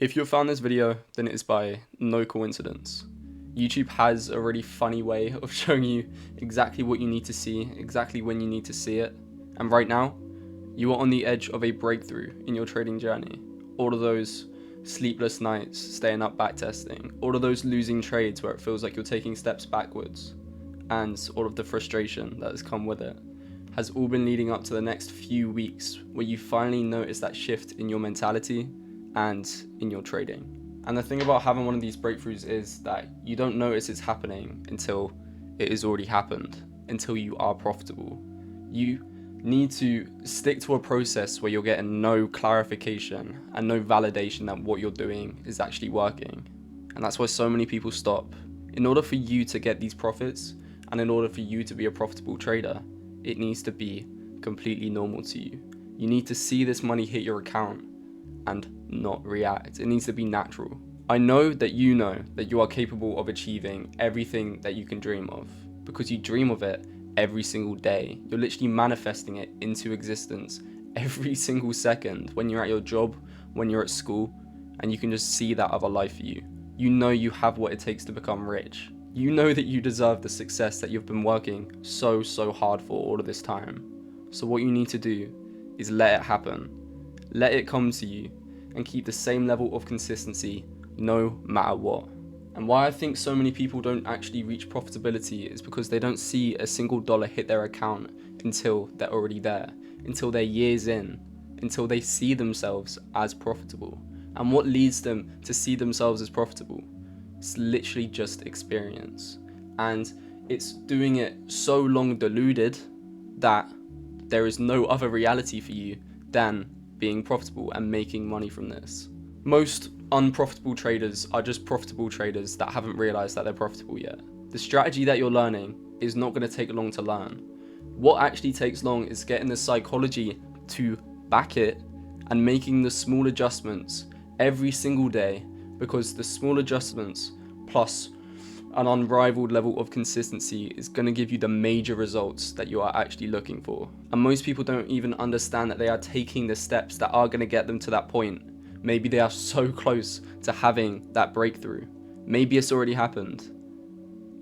If you found this video, then it is by no coincidence. YouTube has a really funny way of showing you exactly what you need to see, exactly when you need to see it. And right now, you are on the edge of a breakthrough in your trading journey. All of those sleepless nights, staying up backtesting, all of those losing trades where it feels like you're taking steps backwards, and all of the frustration that has come with it, has all been leading up to the next few weeks where you finally notice that shift in your mentality and in your trading. And the thing about having one of these breakthroughs is that you don't notice it's happening until it has already happened, until you are profitable. You need to stick to a process where you're getting no clarification and no validation that what you're doing is actually working. And that's why so many people stop. In order for you to get these profits, and in order for you to be a profitable trader, it needs to be completely normal to you. You need to see this money hit your account and not react. It needs to be natural. I know that you are capable of achieving everything that you can dream of, because you dream of it every single day. You're literally manifesting it into existence every single second when you're at your job, when you're at school, and you can just see that other life for you. You know you have what it takes to become rich. You know that you deserve the success that you've been working so hard for all of this time. So what you need to do is let it happen. Let it come to you and keep the same level of consistency no matter what. And why I think so many people don't actually reach profitability is because they don't see a single dollar hit their account until they're already there, until they're years in, until they see themselves as profitable. And what leads them to see themselves as profitable? It's literally just experience. And it's doing it so long deluded that there is no other reality for you than being profitable and making money from this. Most unprofitable traders are just profitable traders that haven't realized that they're profitable yet. The strategy that you're learning is not going to take long to learn. What actually takes long is getting the psychology to back it and making the small adjustments every single day, because the small adjustments plus an unrivaled level of consistency is going to give you the major results that you are actually looking for. And most people don't even understand that they are taking the steps that are going to get them to that point. Maybe they are so close to having that breakthrough. Maybe it's already happened.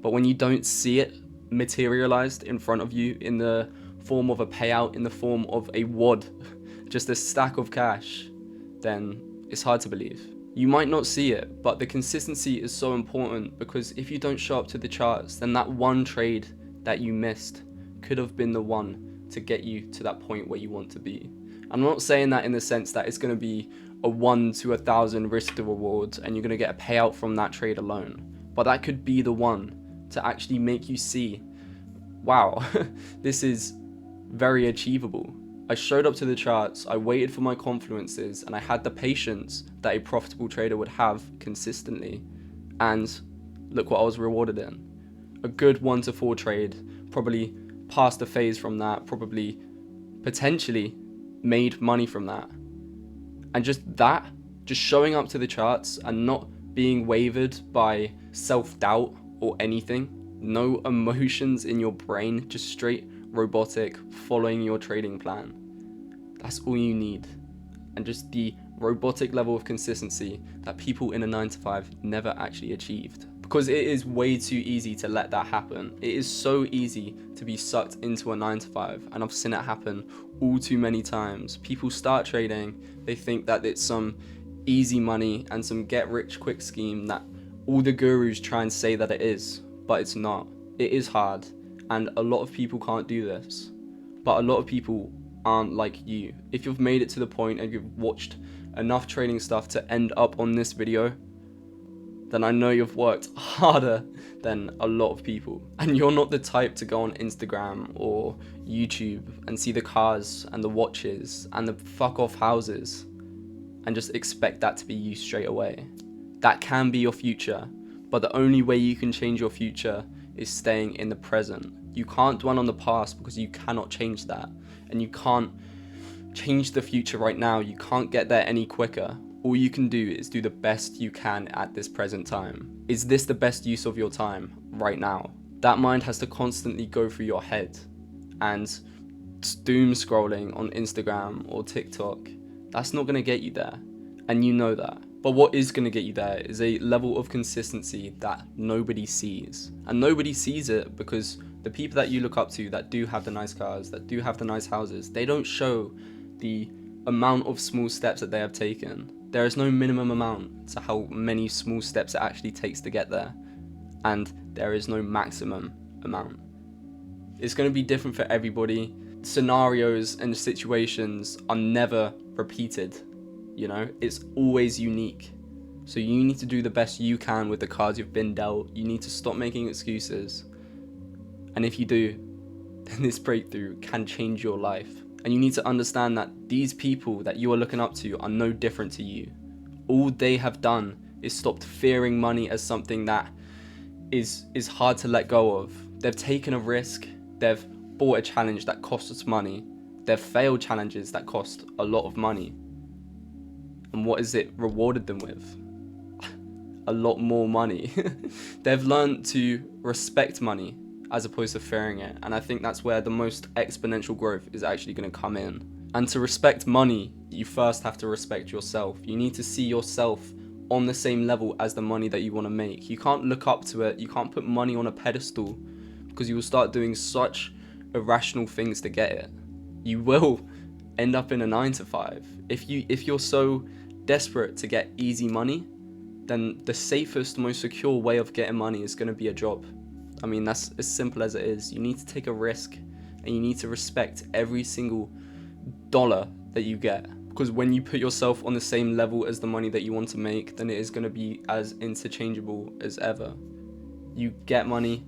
But when you don't see it materialized in front of you in the form of a payout, in the form of a wad, just a stack of cash, then it's hard to believe. You might not see it, but the consistency is so important, because if you don't show up to the charts, then that one trade that you missed could have been the one to get you to that point where you want to be. I'm not saying that in the sense that it's going to be a 1 to 1,000 risk to reward and you're going to get a payout from that trade alone, but that could be the one to actually make you see, wow, this is very achievable. I showed up to the charts, I waited for my confluences, and I had the patience that a profitable trader would have consistently. And look what I was rewarded in. A good 1 to 4 trade, probably passed a phase from that, probably potentially made money from that. And just showing up to the charts and not being wavered by self-doubt or anything, no emotions in your brain, just straight robotic, following your trading plan. That's all you need. And just the robotic level of consistency that people in a 9 to 5 never actually achieved. Because it is way too easy to let that happen. It is so easy to be sucked into a 9 to 5, and I've seen it happen all too many times. People start trading, they think that it's some easy money and some get rich quick scheme that all the gurus try and say that it is, but it's not. It is hard. And a lot of people can't do this, but a lot of people aren't like you. If you've made it to the point and you've watched enough trading stuff to end up on this video, then I know you've worked harder than a lot of people. And you're not the type to go on Instagram or YouTube and see the cars and the watches and the fuck off houses and just expect that to be you straight away. That can be your future, but the only way you can change your future is staying in the present. You can't dwell on the past because you cannot change that, and you can't change the future right now. You can't get there any quicker. All you can do is do the best you can at this present time. Is this the best use of your time right now? That mind has to constantly go through your head, and doom scrolling on Instagram or TikTok, that's not going to get you there, and you know that. But what is going to get you there is a level of consistency that nobody sees. And nobody sees it because the people that you look up to that do have the nice cars, that do have the nice houses, they don't show the amount of small steps that they have taken. There is no minimum amount to how many small steps it actually takes to get there. And there is no maximum amount. It's going to be different for everybody. Scenarios and situations are never repeated. You know, it's always unique. So you need to do the best you can with the cards you've been dealt. You need to stop making excuses. And if you do, then this breakthrough can change your life. And you need to understand that these people that you are looking up to are no different to you. All they have done is stopped fearing money as something that is hard to let go of. They've taken a risk. They've bought a challenge that costs money. They've failed challenges that cost a lot of money. And what has it rewarded them with? A lot more money. They've learned to respect money as opposed to fearing it. And I think that's where the most exponential growth is actually going to come in. And to respect money, you first have to respect yourself. You need to see yourself on the same level as the money that you want to make. You can't look up to it. You can't put money on a pedestal because you will start doing such irrational things to get it. You will end up in a 9-to-5. If you're so desperate to get easy money, then the safest, most secure way of getting money is going to be a job. I mean, that's as simple as it is. You need to take a risk and you need to respect every single dollar that you get, because when you put yourself on the same level as the money that you want to make, then it is going to be as interchangeable as ever. You get money,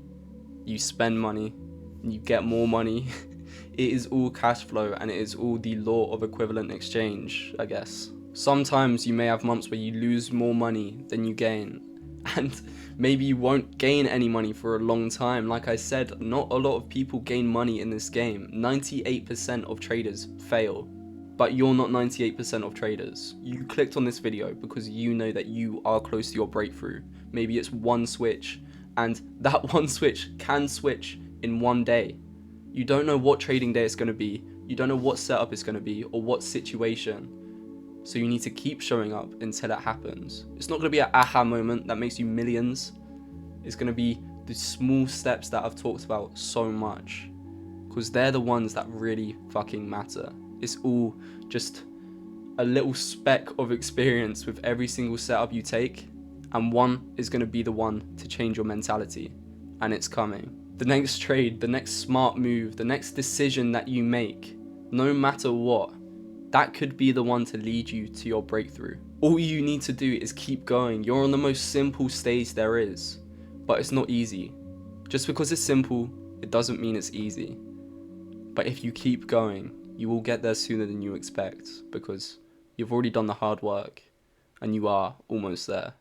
you spend money, and you get more money. It is all cash flow, and it is all the law of equivalent exchange, I guess. Sometimes you may have months where you lose more money than you gain, and maybe you won't gain any money for a long time. Like I said, not a lot of people gain money in this game. 98% of traders fail, but you're not 98% of traders. You clicked on this video because you know that you are close to your breakthrough. Maybe it's one switch, and that one switch can switch in one day. You don't know what trading day it's going to be. You don't know what setup it's going to be or what situation. So you need to keep showing up until it happens. It's not going to be an aha moment that makes you millions. It's going to be the small steps that I've talked about so much, because they're the ones that really fucking matter. It's all just a little speck of experience with every single setup you take, and one is going to be the one to change your mentality, and it's coming. The next trade, the next smart move, the next decision that you make, no matter what, that could be the one to lead you to your breakthrough. All you need to do is keep going. You're on the most simple stage there is, but it's not easy. Just because it's simple, it doesn't mean it's easy. But if you keep going, you will get there sooner than you expect, because you've already done the hard work and you are almost there.